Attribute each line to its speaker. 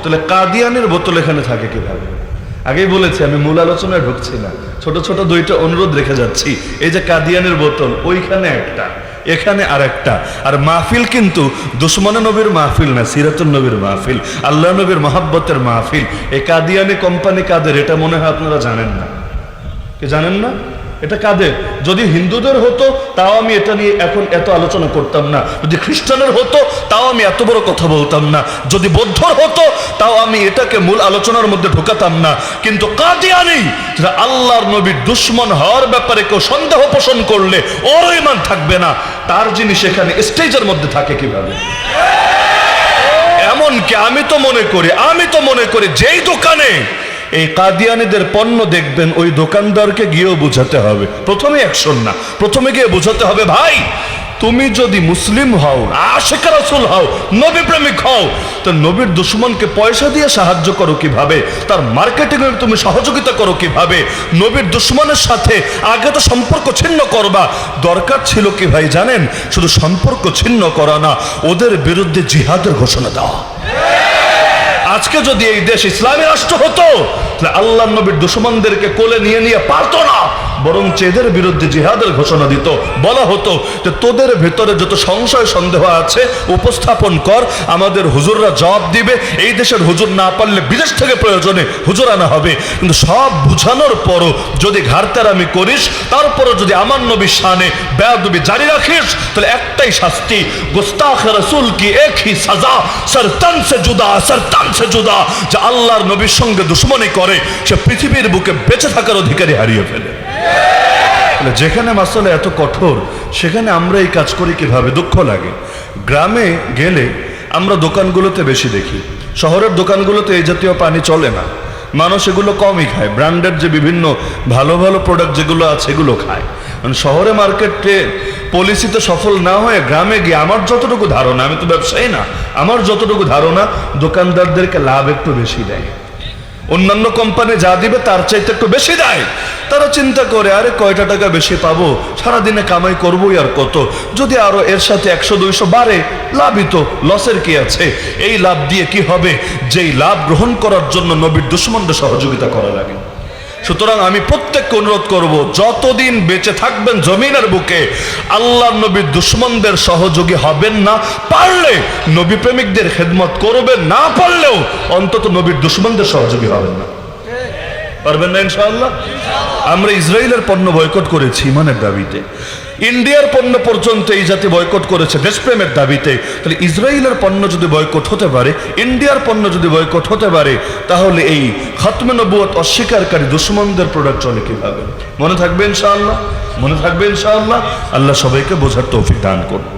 Speaker 1: তাহলে কাদিয়ানের বোতল এখানে থাকে কিভাবে? আগেই বলেছি, আমি মূল আলোচনায় ঢুকছি না, ছোট ছোট দুইটা অনুরোধ রেখে যাচ্ছি। এই যে কাদিয়ানের বোতল, ওইখানে একটা, এখানে আর একটা। আর মাহফিল কিন্তু দুশ্মনে নবীর মাহফিল না, সিরাতুন নবীর মাহফিল, আল্লাহ নবীর মহাব্বতের মাহফিল। এই কাদিয়ানি কোম্পানি কাদের, এটা মনে হয় আপনারা জানেন না। কি জানেন না? এটা কাদের? যদি হিন্দুদের হতো তাও আমি এটা নিয়ে এখন এত আলোচনা করতাম না, যদি খ্রিস্টানের হতো তাও আমি এত বড় কথা বলতাম না, যদি বৌদ্ধর হতো তাও আমি এটাকে মূল আলোচনার মধ্যে ঢোকাতাম না। কিন্তু কাদিয়ানি, যারা আল্লাহর নবীর দুশ্মন হওয়ার ব্যাপারে কেউ সন্দেহ পোষণ করলে ওর ঈমান থাকবে না, তার জিনিস এখানে স্টেজের মধ্যে থাকে কিভাবে? এমনকি আমি তো মনে করি যেই দোকানে এই কাদিয়ানীদের পণ্য দেখবেন, ওই দোকানদারকে গিয়েও বুঝাতে হবে, প্রথমে অ্যাকশন না, প্রথমে গিয়ে বুঝাতে হবে, ভাই তুমি যদি মুসলিম হও, আশিক রাসূল হও, নবী প্রেমিক হও, তো নবীর দুশমনকে পয়সা দিয়ে সাহায্য করো কিভাবে, তার মার্কেটিং এর তুমি সহযোগিতা করো কিভাবে, নবীর দুশমনের সাথে আগে তো সম্পর্ক ছিন্ন করবা। দরকার ছিল কি ভাই জানেন? শুধু সম্পর্ক ছিন্ন করা না, ওদের বিরুদ্ধে জিহাদের ঘোষণা দেওয়া। আজকে যদি এই দেশ ইসলামী রাষ্ট্র হতো, তাহলে আল্লাহ নবীর দুশমনদেরকে কোলে নিয়ে নিয়ে পারতো না, বরং এদের বিরুদ্ধে জিহাদের ঘোষণা দিত। বলা হতো যে তোদের ভেতরে যত সংশয় সন্দেহ আছে উপস্থাপন কর, আমাদের হুজুররা জবাব দিবে। এই দেশের হুজুর না পারলে বিদেশ থেকে প্রয়োজনে হুজুর আনা হবে। কিন্তু সব বুঝানোর পরও যদি ঘাড়তেরামি করিস, তারপরও যদি আমার নবীর শানে বেয়াদবি জারি রাখিস, তাহলে একটাই শাস্তি, গুস্তাখ রাসূল কি এক হি সাজা, সরতান সে জুদা, সরতান সে জুদা। যে আল্লাহর নবীর সঙ্গে দুশমনি করে, সে পৃথিবীর বুকে বেঁচে থাকার অধিকারী হারিয়ে ফেলে। যেখানে মাসালা এত কঠোর, সেখানে আমরা এই কাজ করি কিভাবে? দুঃখ লাগে। গ্রামে গেলে আমরা দোকানগুলোতে বেশি দেখি, শহরের দোকানগুলোতে এই জাতীয় পানি চলে না, মানুষ এগুলো কমই খায়। ব্র্যান্ডের যে বিভিন্ন ভালো ভালো প্রোডাক্ট যেগুলো আছে এগুলো খায়। কারণ শহরে মার্কেটে পলিসিতে সফল না হয়ে গ্রামে গিয়ে আমার যতটুকু ধারণা, আমি তো ব্যবসায়ী না, আমার যতটুকু ধারণা দোকানদারদেরকে লাভ একটু বেশি দেয়। অন্যান্য কোম্পানি যা দিবে তার চাইতে একটু বেশি দেয়। তারা চিন্তা করে, আরে কয়টা টাকা বেশি পাবো, সারাদিনে কামাই করবোই আর কত, যদি আরো এর সাথে 100-200 বাড়ে লাভই তো, লসের কি আছে? এই লাভ দিয়ে কি হবে? যেই লাভ গ্রহণ করার জন্য নবীর দুশমনদের সহযোগিতা করা লাগে। সুতরাং আমি প্রত্যেককে অনুরোধ করব, যতদিন বেঁচে থাকবেন জমিনের বুকে আল্লাহ নবীর দুশমনদের সহযোগী হবেন না, পারলে নবী প্রেমিকদের খেদমত করবেন, না পারলেও অন্তত নবীর দুশমনদের সহযোগী হবেন না। পারবেন না ইনশাআল্লাহ? আমরা ইসরায়েলের পণ্য বয়কট করেছি ইমানের দাবিতে, ইন্ডিয়ার পণ্য পর্যন্ত এই জাতি বয়কট করেছে দেশপ্রেমের দাবিতে। তাহলে ইসরায়েলের পণ্য যদি বয়কট হতে পারে, ইন্ডিয়ার পণ্য যদি বয়কট হতে পারে, তাহলে এই খতমে নবুয়ত অস্বীকারী দুশমনদের প্রোডাক্ট চলে কিভাবে? মনে থাকবে ইনশাআল্লাহ, মনে থাকবে ইনশাআল্লাহ। আল্লাহ সবাইকে বোঝার তৌফিক দান করুন।